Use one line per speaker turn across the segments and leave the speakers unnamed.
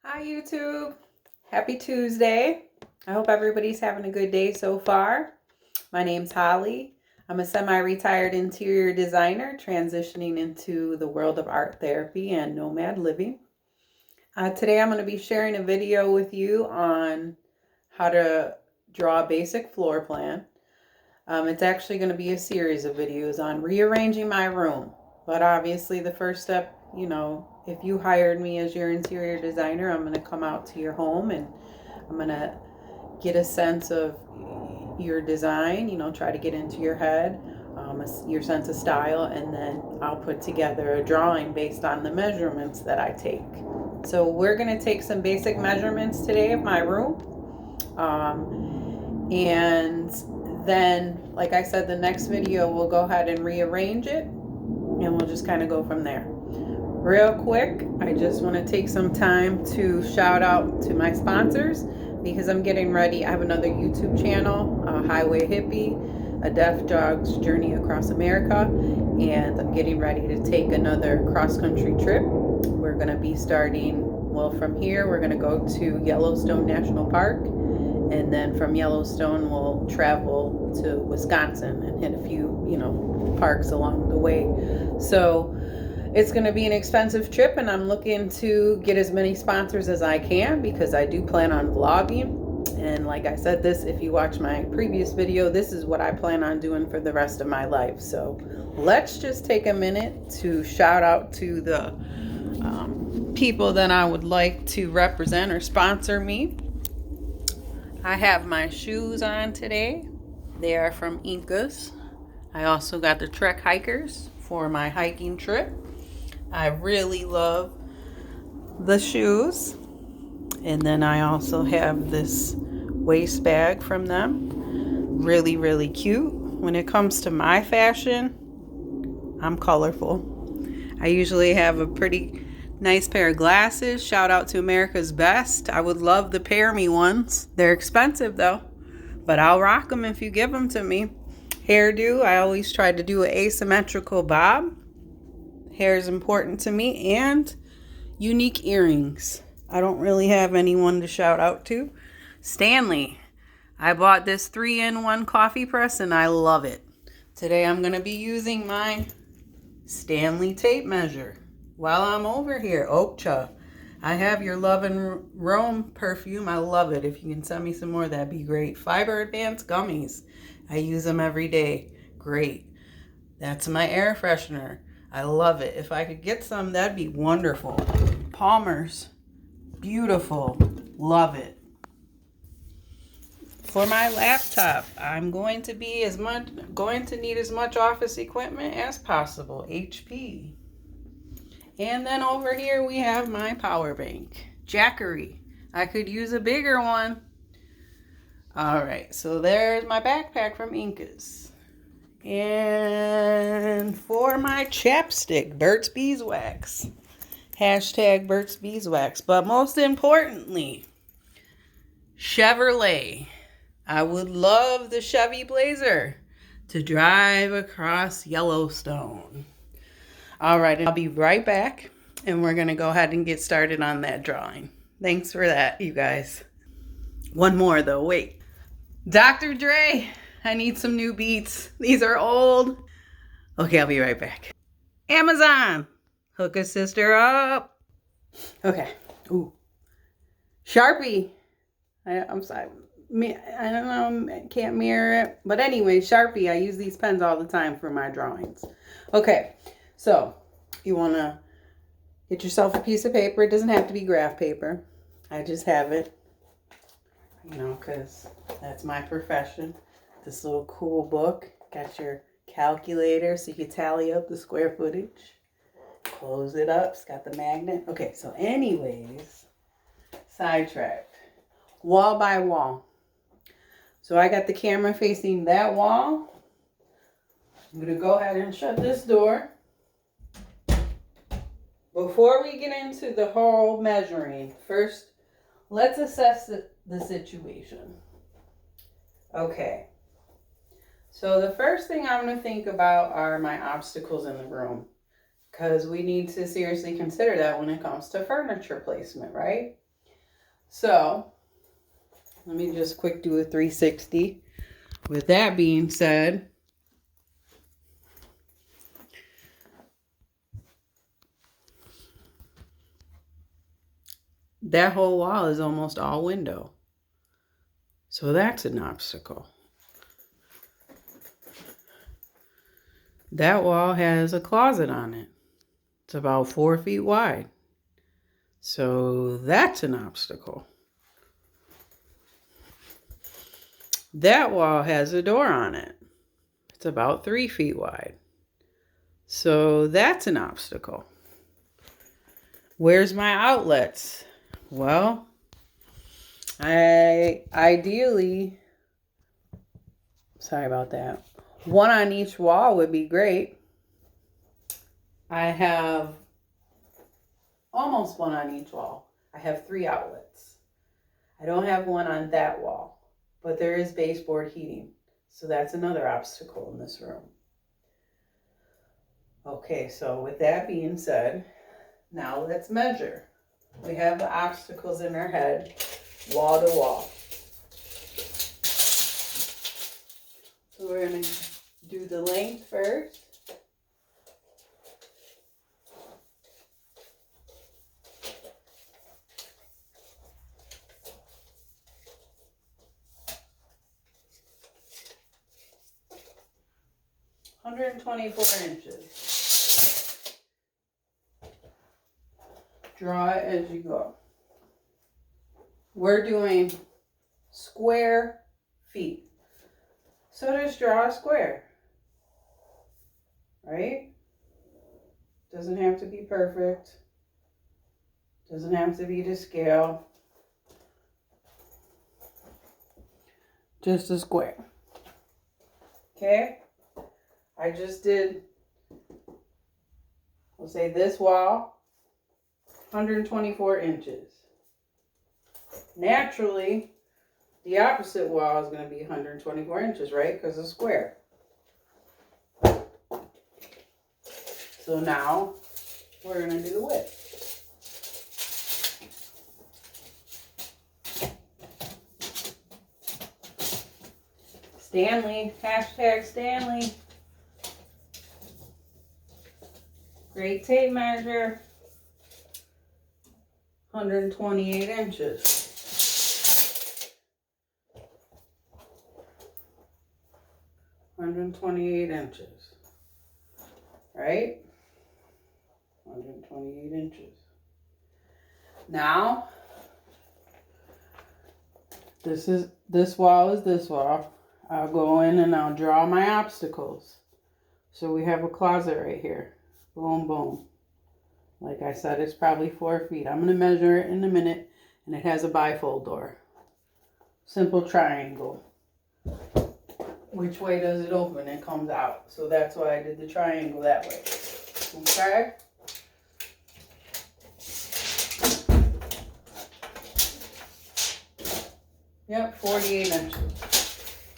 Hi YouTube. Happy Tuesday. I hope everybody's having a good day so far. My name's Holly. I'm a semi-retired interior designer transitioning into the world of art therapy and nomad living. Today I'm going to be sharing a video with you on how to draw a basic floor plan. It's actually going to be a series of videos on rearranging my room. But obviously the first step, if you hired me as your interior designer, I'm going to come out to your home and I'm going to get a sense of your design, try to get into your head, your sense of style, and then I'll put together a drawing based on the measurements that I take. So we're going to take some basic measurements today of my room. And then, like I said, the next video we'll go ahead and rearrange it and we'll just kind of go from there. Real quick, I just want to take some time to shout out to my sponsors because I'm getting ready. I have another YouTube channel, Highway Hippie, a deaf dog's journey across America, and I'm getting ready to take another cross-country trip. We're going to be starting, from here we're going to go to Yellowstone National Park, and then from Yellowstone we'll travel to Wisconsin and hit a few, parks along the way. So it's going to be an expensive trip, and I'm looking to get as many sponsors as I can because I do plan on vlogging. And like I said, if you watch my previous video, this is what I plan on doing for the rest of my life. So let's just take a minute to shout out to the people that I would like to represent or sponsor me. I have my shoes on today. They are from Incas. I also got the Trek Hikers for my hiking trip. I really love the shoes. And then I also have this waist bag from them. Really, really cute. When it comes to my fashion, I'm colorful. I usually have a pretty nice pair of glasses. Shout out to America's Best. I would love the Pair Me ones. They're expensive though, but I'll rock them if you give them to me. Hairdo, I always try to do an asymmetrical bob. Hair is important to me, and unique earrings. I don't really have anyone to shout out to. Stanley. I bought this 3-in-1 coffee press and I love it. Today I'm going to be using my Stanley tape measure. While I'm over here, Oakcha, I have your Love and Rome perfume. I love it. If you can send me some more, that'd be great. Fiber Advanced gummies. I use them every day. Great. That's my air freshener. I love it. If I could get some, that'd be wonderful. Palmer's. Beautiful. Love it. For my laptop, I'm going to need as much office equipment as possible. HP. And then over here we have my power bank. Jackery. I could use a bigger one. Alright, so there's my backpack from Incas. And for my chapstick, Burt's Beeswax. Hashtag Burt's Beeswax. But most importantly, Chevrolet. I would love the Chevy Blazer to drive across Yellowstone. All right, I'll be right back, and we're going to go ahead and get started on that drawing. Thanks for that, you guys. One more, though. Wait. Dr. Dre, I need some new beats. These are old. Okay, I'll be right back. Amazon, hook a sister up. Okay. Ooh. Sharpie. I'm sorry. I don't know, I can't mirror it. But anyway, Sharpie, I use these pens all the time for my drawings. Okay, so you want to get yourself a piece of paper. It doesn't have to be graph paper. I just have it, because that's my profession. This little cool book. Got your calculator so you can tally up the square footage. Close it up. It's got the magnet. Okay, so anyways, sidetracked. Wall by wall. So I got the camera facing that wall. I'm going to go ahead and shut this door. Before we get into the whole measuring, first, let's assess the situation. Okay. So the first thing I'm going to think about are my obstacles in the room, because we need to seriously consider that when it comes to furniture placement, right? So let me just quick do a 360. With that being said, that whole wall is almost all window. So that's an obstacle. That wall has a closet on it. It's about 4 feet wide. So that's an obstacle. That wall has a door on it. It's about 3 feet wide. So that's an obstacle. Where's my outlets? Well, ideally, sorry about that. One on each wall would be great. I have almost one on each wall. I have 3 outlets. I don't have one on that wall, but there is baseboard heating. So that's another obstacle in this room. Okay, so with that being said, now let's measure. We have the obstacles in our head, wall to wall. So we're going to do the length first. $124. Draw it as you go. We're doing square feet. So just draw a square, right? Doesn't have to be perfect. Doesn't have to be to scale. Just a square. Okay? I just did, we'll say this wall, 124 inches. Naturally, the opposite wall is going to be 124 inches, right? Because it's square. So now we're going to do the width. Stanley, hashtag Stanley. Great tape measure. 128 inches. 128 inches, right? 128 inches. Now, this wall is this wall. I'll go in and I'll draw my obstacles. So we have a closet right here. Boom, boom. Like I said, it's probably 4 feet. I'm going to measure it in a minute, and it has a bifold door. Simple triangle. Which way does it open? It comes out. So that's why I did the triangle that way. Okay? Yep, 48 inches.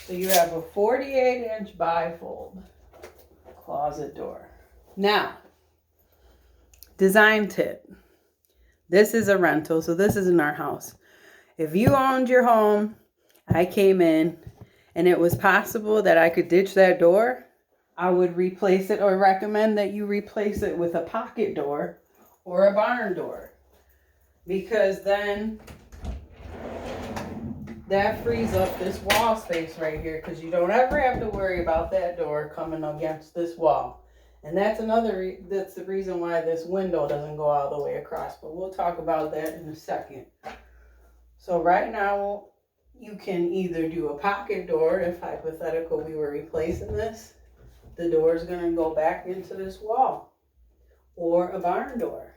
So you have a 48-inch bifold closet door. Now, design tip. This is a rental, so this isn't our house. If you owned your home, I came in, and it was possible that I could ditch that door, I would replace it or recommend that you replace it with a pocket door or a barn door. Because then that frees up this wall space right here, because you don't ever have to worry about that door coming against this wall. And that's that's the reason why this window doesn't go all the way across. But we'll talk about that in a second. So right now, you can either do a pocket door, if hypothetical we were replacing this. The door is going to go back into this wall. Or a barn door.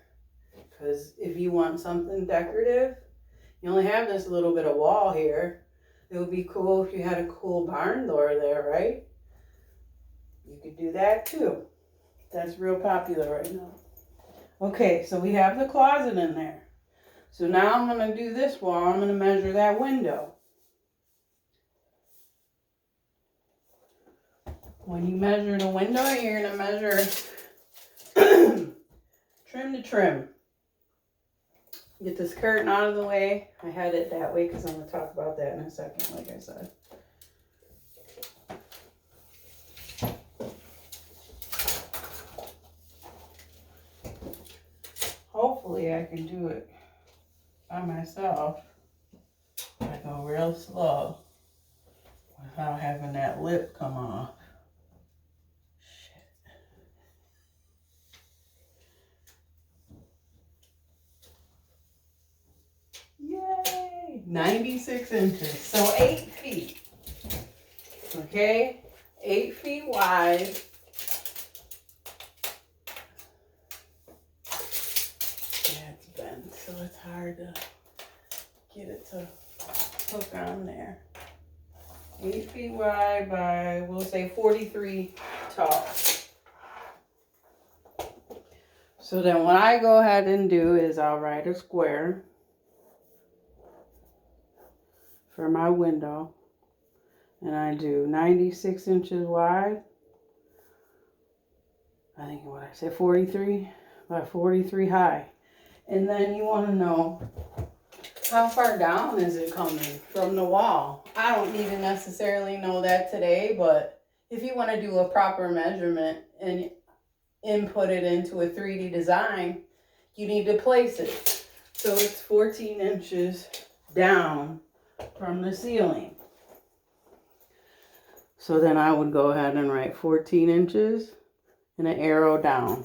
Because if you want something decorative, you only have this little bit of wall here. It would be cool if you had a cool barn door there, right? You could do that too. That's real popular right now. Okay, so we have the closet in there. So now I'm going to do this wall. I'm going to measure that window. When you measure the window, you're going to measure trim to trim. Get this curtain out of the way. I had it that way because I'm going to talk about that in a second, like I said. Hopefully I can do it by myself. I go real slow without having that lip come off. Yay! 96 inches. So 8 feet. Okay? 8 feet wide. Yeah, it's bent, so it's hard to get it to hook on there. 8 feet wide by, we'll say 43 tall. So then what I go ahead and do is I'll write a square for my window. And I do 96 inches wide. I think what I said, 43 by 43 high. And then you want to know how far down is it coming from the wall. I don't even necessarily know that today, but if you want to do a proper measurement and input it into a 3D design, you need to place it. So it's 14 inches down from the ceiling. So then I would go ahead and write 14 inches and an arrow down.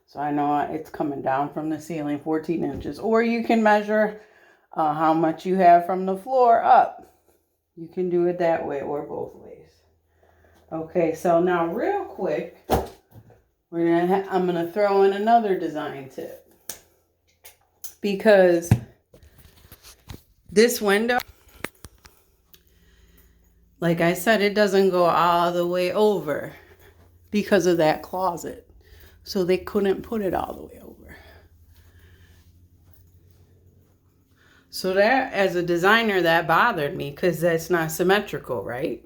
So I know it's coming down from the ceiling 14 inches. Or you can measure how much you have from the floor up. You can do it that way or both ways. Okay, so now real quick, I'm gonna throw in another design tip. Because this window, like I said, it doesn't go all the way over because of that closet. So they couldn't put it all the way over. So that, as a designer, that bothered me because that's not symmetrical, right?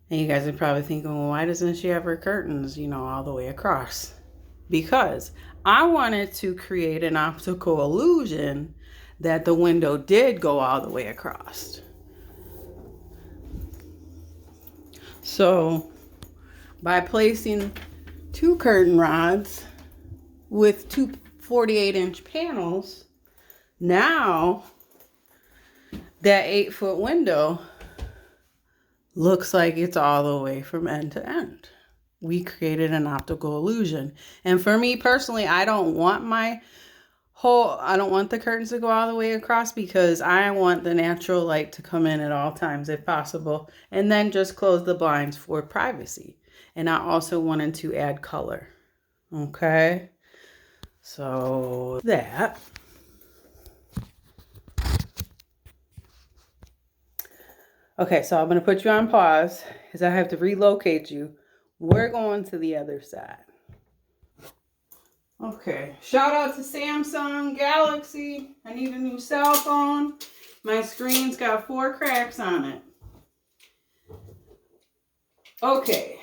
And you guys are probably thinking, well, why doesn't she have her curtains, all the way across? Because I wanted to create an optical illusion that the window did go all the way across. So by placing 2 curtain rods with 2 48-inch panels, now that 8-foot window looks like it's all the way from end to end. We created an optical illusion. And for me personally, I don't want the curtains to go all the way across because I want the natural light to come in at all times if possible. And then just close the blinds for privacy. And I also wanted to add color. Okay. So that. Okay, so I'm going to put you on pause because I have to relocate you. We're going to the other side. Okay, shout out to Samsung Galaxy. I need a new cell phone. My screen's got 4 cracks on it. Okay,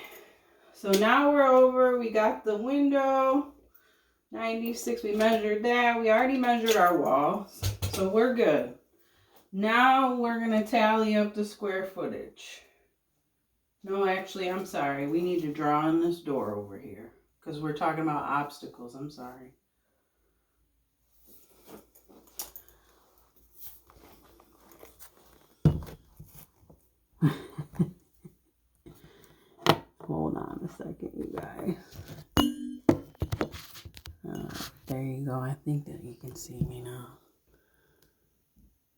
so now we're over. We got the window, 96. We measured that. We already measured our walls, so we're good. Now we're going to tally up the square footage. No, actually, I'm sorry. We need to draw in this door over here because we're talking about obstacles. I'm sorry. Hold on a second, you guys. There you go. I think that you can see me now.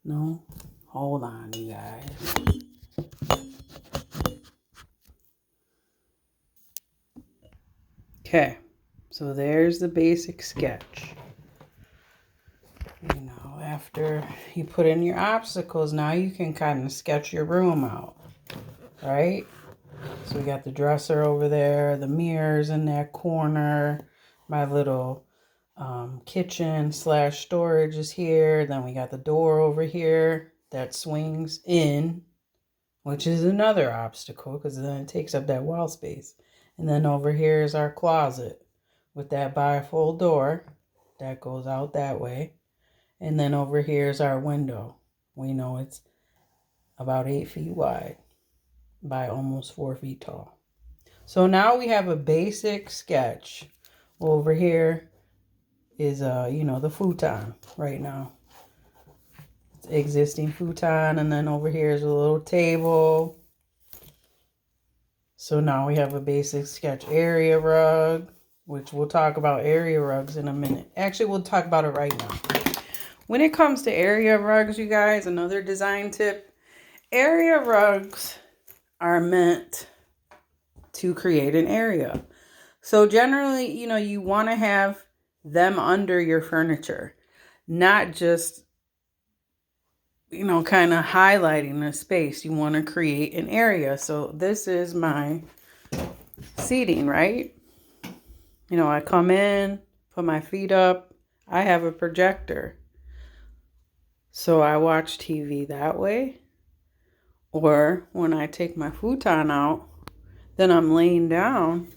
No? Hold on, you guys. Okay, so there's the basic sketch. After you put in your obstacles, now you can kind of sketch your room out, right? So we got the dresser over there, the mirrors in that corner, my little kitchen / storage is here. Then we got the door over here that swings in, which is another obstacle because then it takes up that wall space. And then over here is our closet with that bifold door that goes out that way. And then over here is our window. We know it's about 8 feet wide by almost 4 feet tall. So now we have a basic sketch. Over here is, the futon right now. It's existing futon. And then over here is a little table. So now we have a basic sketch area rug, which we'll talk about area rugs in a minute. Actually, we'll talk about it right now. When it comes to area rugs, you guys, another design tip, area rugs are meant to create an area. So generally, you want to have them under your furniture, not just, kind of highlighting the space. You want to create an area. So this is my seating, right? I come in, put my feet up. I have a projector. So I watch TV that way. Or when I take my futon out, then I'm laying down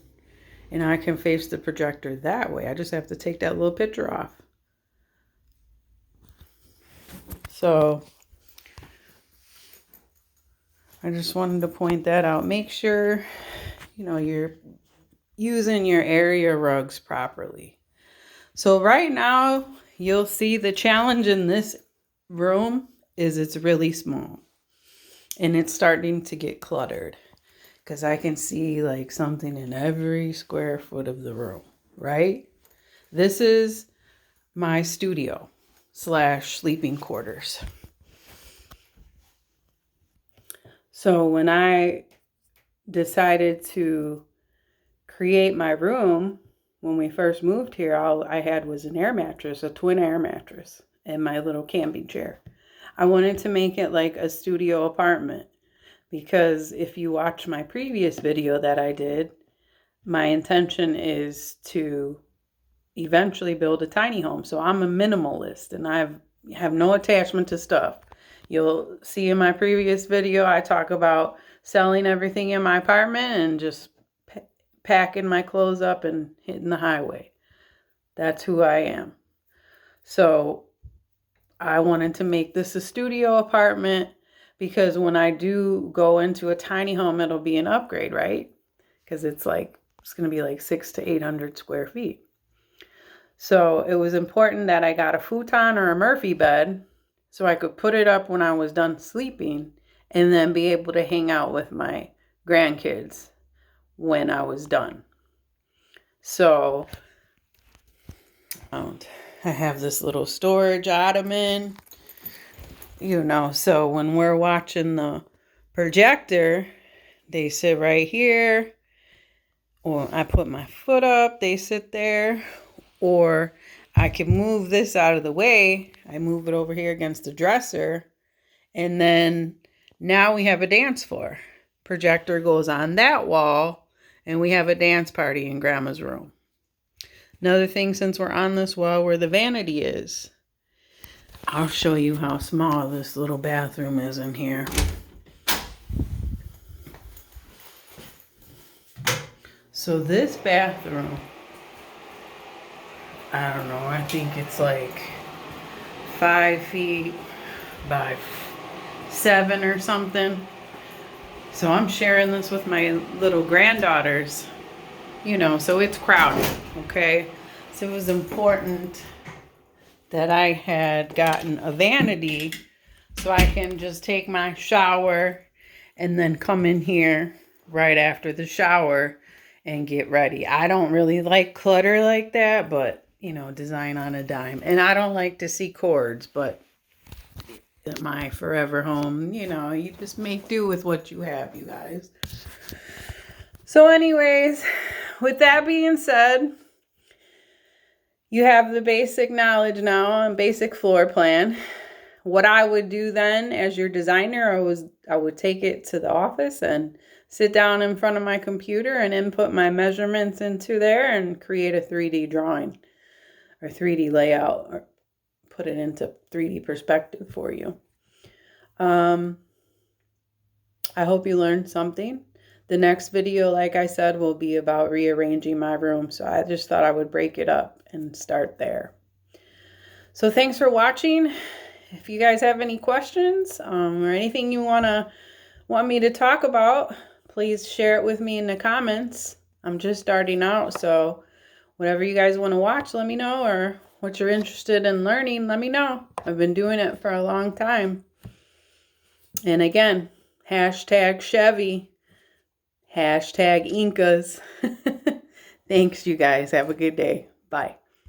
and I can face the projector that way. I just have to take that little picture off. So I just wanted to point that out. Make sure, you're using your area rugs properly. So right now, you'll see the challenge in this room is it's really small. And it's starting to get cluttered. Because I can see like something in every square foot of the room, right? This is my studio / sleeping quarters. So when I decided to create my room, when we first moved here, all I had was an air mattress, a twin air mattress, and my little camping chair. I wanted to make it like a studio apartment because if you watch my previous video that I did, my intention is to eventually build a tiny home. So I'm a minimalist and I have no attachment to stuff. You'll see in my previous video, I talk about selling everything in my apartment and just packing my clothes up and hitting the highway. That's who I am. So I wanted to make this a studio apartment because when I do go into a tiny home, it'll be an upgrade, right? Because it's going to be like 600 to 800 square feet. So it was important that I got a futon or a Murphy bed so I could put it up when I was done sleeping and then be able to hang out with my grandkids when I was done. So I have this little storage ottoman, so when we're watching the projector, they sit right here, or I put my foot up, they sit there, or I can move this out of the way. I move it over here against the dresser, and then now we have a dance floor. Projector goes on that wall, and we have a dance party in Grandma's room. Another thing, since we're on this wall where the vanity is, I'll show you how small this little bathroom is in here. So this bathroom, I don't know, I think it's like 5 feet by 7 or something. So I'm sharing this with my little granddaughters, so it's crowded, okay? So it was important that I had gotten a vanity so I can just take my shower and then come in here right after the shower and get ready. I don't really like clutter like that, but, design on a dime. And I don't like to see cords, but at my forever home, you just make do with what you have, you guys. So anyways, with that being said, you have the basic knowledge now and basic floor plan. What I would do then as your designer, I would take it to the office and sit down in front of my computer and input my measurements into there and create a 3D drawing or 3D layout, or put it into 3D perspective for you. I hope you learned something. The next video, like I said, will be about rearranging my room. So I just thought I would break it up and start there. So thanks for watching. If you guys have any questions or anything you want me to talk about, please share it with me in the comments. I'm just starting out, so whatever you guys want to watch, let me know, or what you're interested in learning, let me know. I've been doing it for a long time. And again, hashtag Chevy, hashtag Incas. Thanks, you guys. Have a good day. Bye.